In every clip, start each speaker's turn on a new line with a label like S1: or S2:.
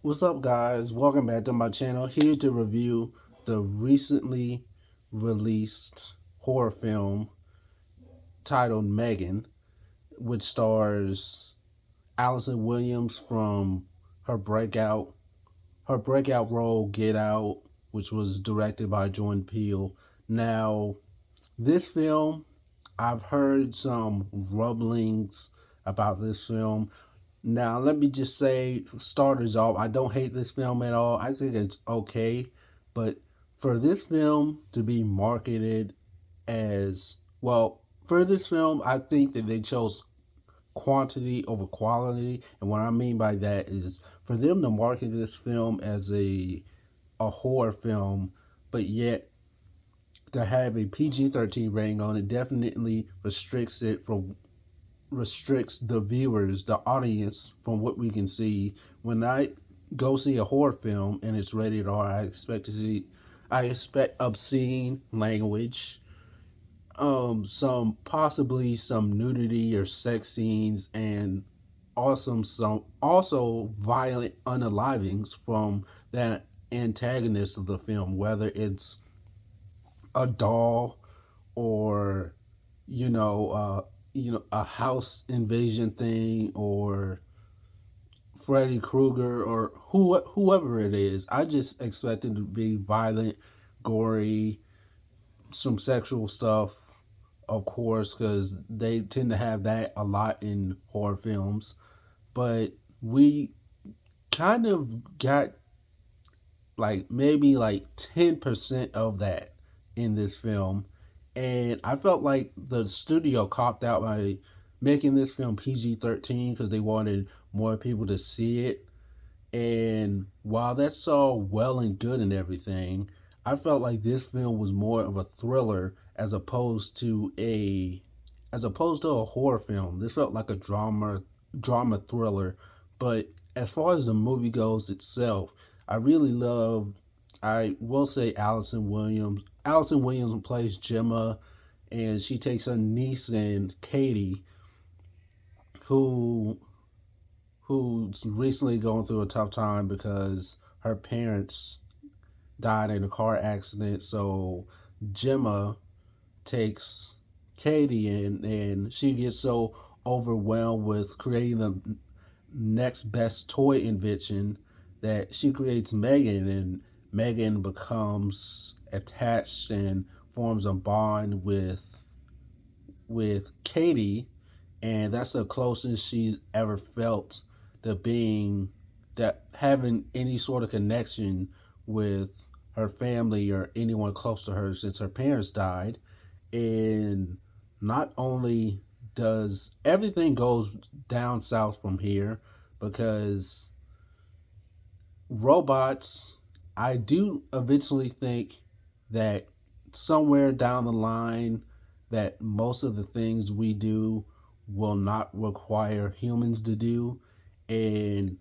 S1: What's up, guys? Welcome back to my channel. Here to review the recently released horror film titled Megan, which stars Allison Williams from her breakout her breakout role Get Out, which was directed by Jordan Peele. Now, this film, I've heard some rumblings about this film. Now, let me just say, starters off, I don't hate this film at all. I think it's okay. But for this film to be marketed as, well, for this film, I think that they chose quantity over quality. And what I mean by that is for them to market this film as a horror film, but yet to have a PG-13 rating on it definitely restricts the viewers, the audience, from what we can see. When I go see a horror film and it's rated R, I expect obscene language, some possibly some nudity or sex scenes, and also violent unalivings from that antagonist of the film, whether it's a doll or you know, a house invasion thing, or Freddy Krueger, or whoever it is. I just expect it to be violent, gory, some sexual stuff, of course, because they tend to have that a lot in horror films. But we kind of got like maybe like 10% of that in this film. And I felt like the studio copped out by making this film PG-13 because they wanted more people to see it. And while that's all well and good and everything, I felt like this film was more of a thriller as opposed to a horror film. This felt like a drama thriller. But as far as the movie goes itself, I really loved. I will say Allison Williams. Allison Williams plays Gemma, and she takes her niece and Katie, who who's recently going through a tough time because her parents died in a car accident. So Gemma takes Katie in, and she gets so overwhelmed with creating the next best toy invention that she creates Megan, and Megan becomes attached and forms a bond with Katie, and that's the closest she's ever felt to being that having any sort of connection with her family or anyone close to her since her parents died. And not only does everything goes down south from here because robots, I do eventually think that somewhere down the line that most of the things we do will not require humans to do. And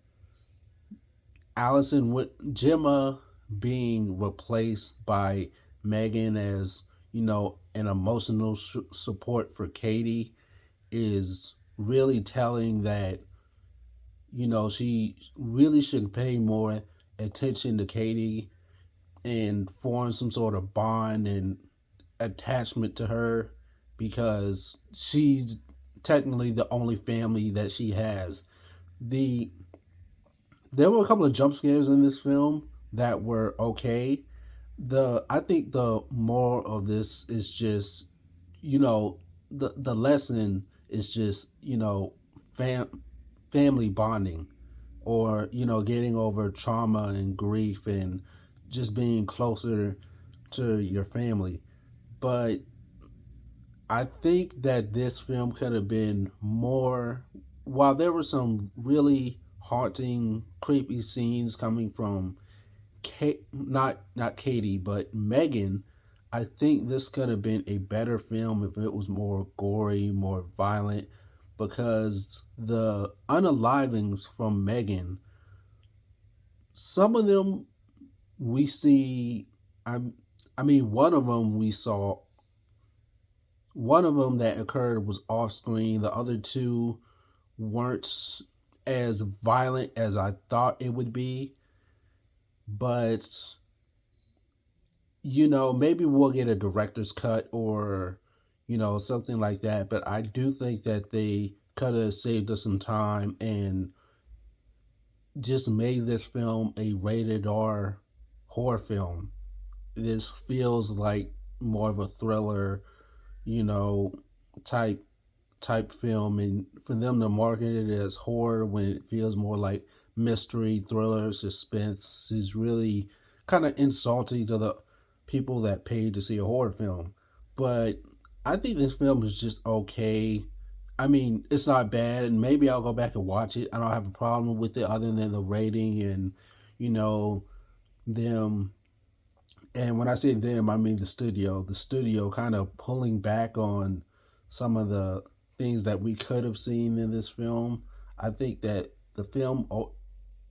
S1: Allison with Gemma being replaced by Megan as, an emotional support for Katie is really telling that, she really should pay more attention to Katie and form some sort of bond and attachment to her because she's technically the only family that she has. The There were a couple of jump scares in this film that were okay. The I think the moral of this is just, you know, the lesson is just, fam, family bonding, or getting over trauma and grief and just being closer to your family. But I think that this film could have been more. While there were some really haunting, creepy scenes coming from not Katie, but Megan, I think this could have been a better film if it was more gory, more violent, because the unalivings from Megan, some of them we see. I, I mean, one of them that occurred was off screen. The other two weren't. as violent as I thought it would be, but maybe we'll get a director's cut or something like that. But I do think that they could have saved us some time and just made this film a rated R horror film. This feels like more of a thriller, you know, type film, and for them to market it as horror when it feels more like mystery, thriller, suspense is really kind of insulting to the people that paid to see a horror film. But I think this film is just okay. I mean, it's not bad, and maybe I'll go back and watch it. I don't have a problem with it other than the rating and you know them. And when I say them, I mean the studio. The studio kind of pulling back on some of the things that we could have seen in this film. I think that the film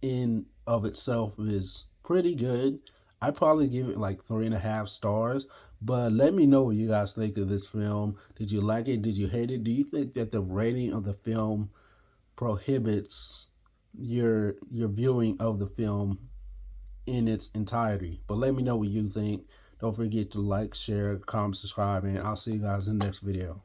S1: in of itself is pretty good. I'd probably give it like 3.5 stars. But let me know what you guys think of this film. Did you like it? Did you hate it? Do you think that the rating of the film prohibits your viewing of the film in its entirety? But let me know what you think. Don't forget to like, share, comment, subscribe, and I'll see you guys in the next video.